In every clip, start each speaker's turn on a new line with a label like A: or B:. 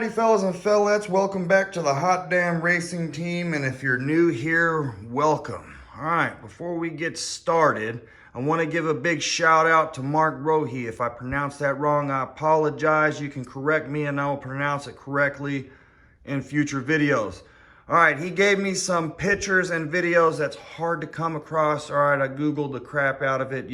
A: Alrighty, fellas and fellettes, welcome back to the Hot Damn Racing Team, and if you're new here, welcome. Alright, before we get started, I want to give a big shout out to Mark Rojee. If I pronounced that wrong, I apologize. You can correct me and I will pronounce it correctly in future videos. Alright, he gave me some pictures and videos that's hard to come across. Alright, I Googled the crap out of it.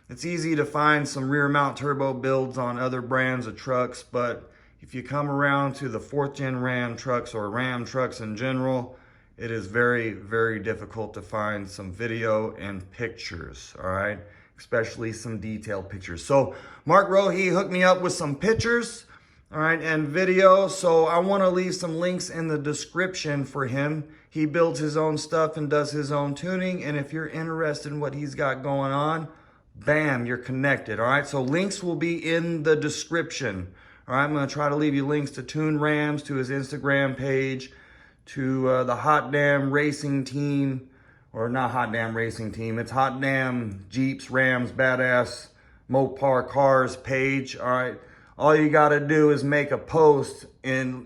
A: It's easy to find some rear mount turbo builds on other brands of trucks, but if you come around to the 4th gen Ram trucks or Ram trucks in general, it is very, very difficult to find some video and pictures, all right? Especially some detailed pictures. So Mark Rojee hooked me up with some pictures, all right, and video. So I want to leave some links in the description for him. He builds his own stuff and does his own tuning. And if you're interested in what he's got going on, bam, you're connected, all right? So links will be in the description. All right, I'm going to try to leave you links to Tune Rams, to his Instagram page, to the Hot Damn Racing Team, or not Hot Damn Racing Team, it's Hot Damn Jeeps, Rams, Badass, Mopar Cars page. All right, all you got to do is make a post in,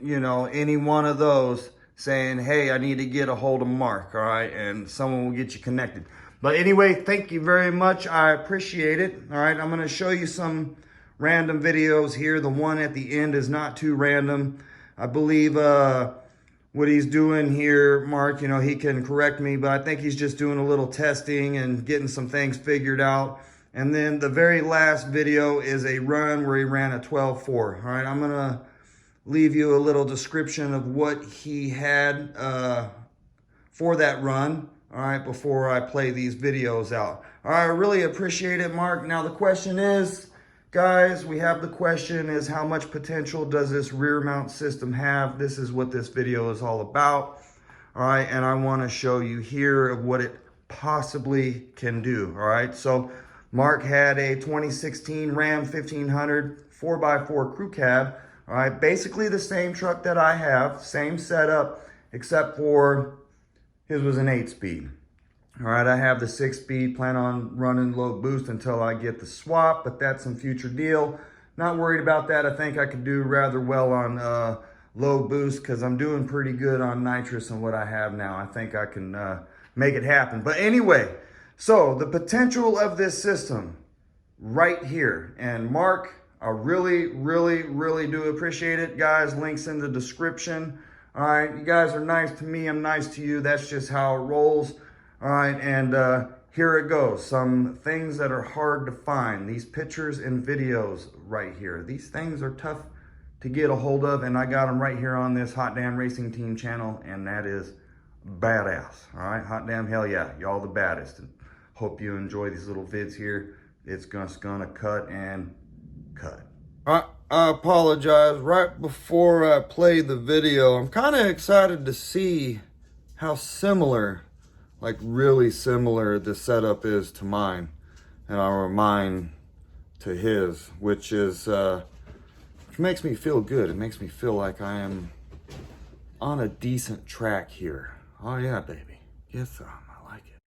A: any one of those saying, hey, I need to get a hold of Mark, all right, and someone will get you connected. But anyway, thank you very much. I appreciate it. All right, I'm going to show you some random videos here. The one at the end is not too random. I believe what he's doing here, Mark, he can correct me, but I think he's just doing a little testing and getting some things figured out. And then the very last video is a run where he ran a 12.4. All right, I'm going to leave you a little description of what he had for that run, all right, before I play these videos out. All right, I really appreciate it, Mark. Now the question is, guys, we have the question is, how much potential does this rear mount system have? This is what this video is all about. All right, and I want to show you here of what it possibly can do. All right, so Mark had a 2016 Ram 1500 4x4 crew cab. All right, basically the same truck that I have, same setup, except for his was an 8-speed. All right, I have the 6-speed, plan on running low boost until I get the swap, but that's some future deal. Not worried about that. I think I could do rather well on low boost because I'm doing pretty good on nitrous and what I have now. I think I can make it happen. But anyway, so the potential of this system right here. And Mark, I really, really, really do appreciate it. Guys, links in the description. All right, you guys are nice to me. I'm nice to you. That's just how it rolls. All right, and here it goes. Some things that are hard to find. These pictures and videos right here. These things are tough to get a hold of, and I got them right here on this Hot Damn Racing Team channel, and that is badass. All right, hot damn hell yeah. Y'all the baddest. And hope you enjoy these little vids here. It's just gonna cut and cut. I apologize. Right before I play the video, I'm kind of excited to see how similar, like really similar, the setup is to mine, and mine to his, which makes me feel good. It makes me feel like I am on a decent track here. Oh yeah, baby. Yes, I like it.